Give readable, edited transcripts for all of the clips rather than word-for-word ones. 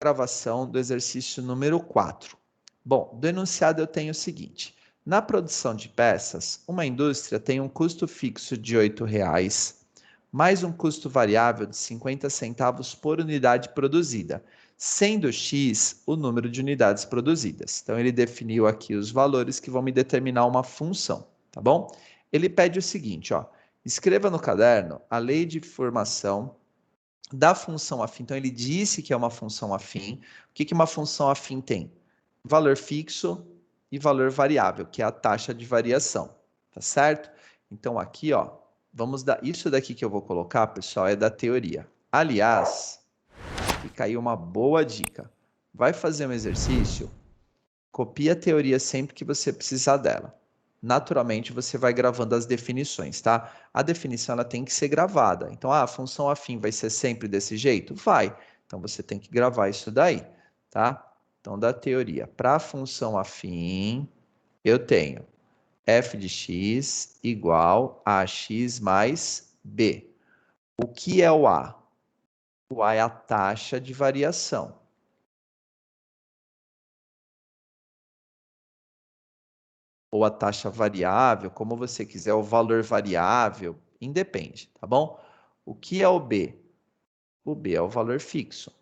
gravação do exercício número 4. Bom, do enunciado eu tenho o seguinte. Na produção de peças, uma indústria tem um custo fixo de R$ 8,00, mais um custo variável de 50 centavos por unidade produzida, sendo X o número de unidades produzidas. Então, ele definiu aqui os valores que vão me determinar uma função, tá bom? Ele pede o seguinte, ó, escreva no caderno a lei de formação da função afim. Então, ele disse que é uma função afim. O que uma função afim tem? Valor fixo e valor variável, que é a taxa de variação, tá certo? Então, aqui, ó, vamos dar... Isso daqui que eu vou colocar, pessoal, é da teoria. Aliás, fica aí uma boa dica. Vai fazer um exercício, copia a teoria sempre que você precisar dela. Naturalmente, você vai gravando as definições, tá? A definição ela tem que ser gravada. Então, a função afim vai ser sempre desse jeito? Vai. Então, você tem que gravar isso daí, tá? Então, da teoria, para a função afim, eu tenho f de x igual a x mais b. O que é o A? O A é a taxa de variação. Ou a taxa variável, como você quiser, o valor variável, independe, tá bom? O que é o B? O B é o valor fixo.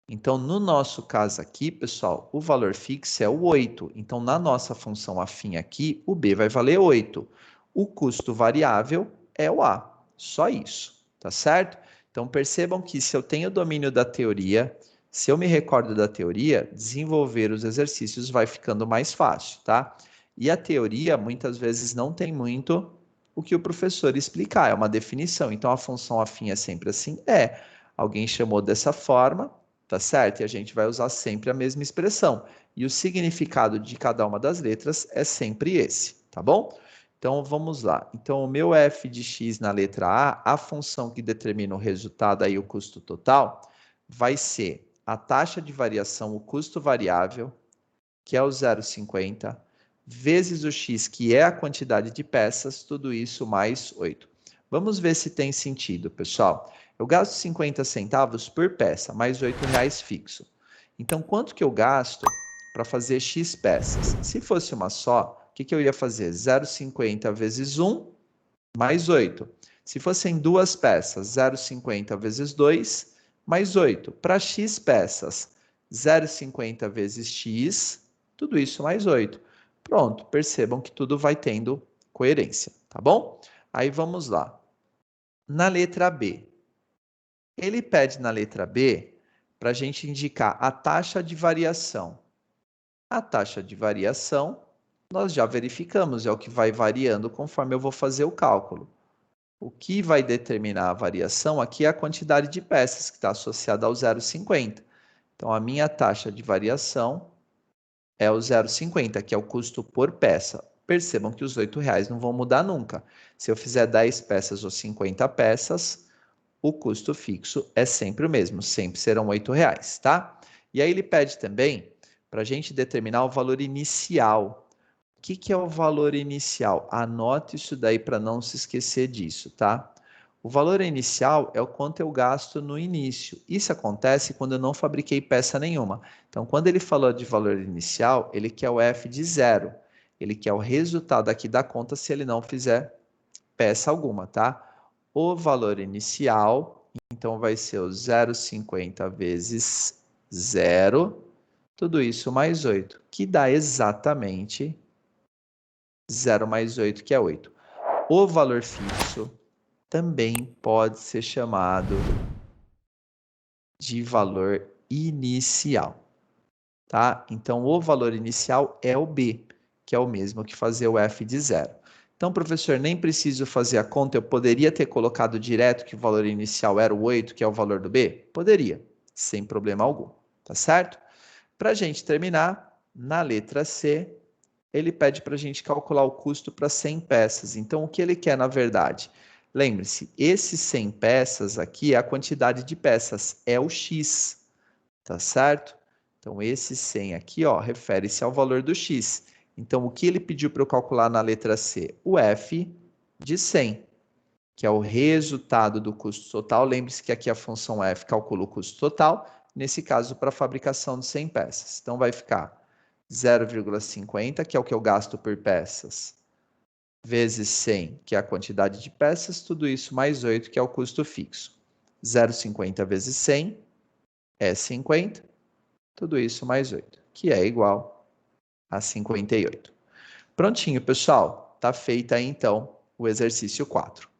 Então, no nosso caso aqui, pessoal, o valor fixo é o 8. Então, na nossa função afim aqui, o B vai valer 8. O custo variável é o A. Só isso, tá certo? Então, percebam que se eu tenho domínio da teoria, se eu me recordo da teoria, desenvolver os exercícios vai ficando mais fácil, tá? E a teoria, muitas vezes, não tem muito o que o professor explicar, é uma definição. Então, a função afim é sempre assim? É. Alguém chamou dessa forma, tá certo? E a gente vai usar sempre a mesma expressão. E o significado de cada uma das letras é sempre esse, tá bom? Então, vamos lá. Então, o meu f de x na letra A, função que determina o resultado, aí o custo total, vai ser a taxa de variação, o custo variável, que é o 0,50, vezes o x, que é a quantidade de peças, tudo isso mais 8. Vamos ver se tem sentido, pessoal. Eu gasto 50 centavos por peça, mais R$ 8,00 fixo. Então, quanto que eu gasto para fazer X peças? Se fosse uma só, o que eu ia fazer? 0,50 vezes 1, mais 8. Se fossem duas peças, 0,50 vezes 2, mais 8. Para X peças, 0,50 vezes X, tudo isso mais 8. Pronto, percebam que tudo vai tendo coerência, tá bom? Aí vamos lá. Na letra B, ele pede na letra B para a gente indicar a taxa de variação. A taxa de variação, nós já verificamos, é o que vai variando conforme eu vou fazer o cálculo. O que vai determinar a variação aqui é a quantidade de peças, que está associada ao 0,50. Então, a minha taxa de variação é o 0,50, que é o custo por peça. Percebam que os R$ 8,00 não vão mudar nunca. Se eu fizer 10 peças ou 50 peças, o custo fixo é sempre o mesmo, sempre serão R$ 8,00, tá? E aí ele pede também para a gente determinar o valor inicial. O que é o valor inicial? Anote isso daí para não se esquecer disso, tá? O valor inicial é o quanto eu gasto no início. Isso acontece quando eu não fabriquei peça nenhuma. Então, quando ele falou de valor inicial, ele quer o F de 0. Ele quer o resultado aqui da conta se ele não fizer peça alguma, tá? O valor inicial, então, vai ser o 0,50 vezes 0, tudo isso mais 8, que dá exatamente 0 mais 8, que é 8. O valor fixo também pode ser chamado de valor inicial, tá? Então, o valor inicial é o B, que é o mesmo que fazer o F de 0. Então, professor, nem preciso fazer a conta, eu poderia ter colocado direto que o valor inicial era o 8, que é o valor do B? Poderia, sem problema algum, tá certo? Para a gente terminar, na letra C, ele pede para a gente calcular o custo para 100 peças. Então, o que ele quer, na verdade? Lembre-se, esses 100 peças aqui é a quantidade de peças, é o X, tá certo? Então, esse 100 aqui, ó, refere-se ao valor do X. Então, o que ele pediu para eu calcular na letra C? O F de 100. que é o resultado do custo total. Lembre-se que aqui a função f calcula o custo total, nesse caso para a fabricação de 100 peças. Então vai ficar 0,50, que é o que eu gasto por peças, vezes 100, que é a quantidade de peças, tudo isso mais 8, que é o custo fixo. 0,50 vezes 100 é 50, tudo isso mais 8, que é igual a 58. Prontinho, pessoal. Tá feito aí, então, o exercício 4.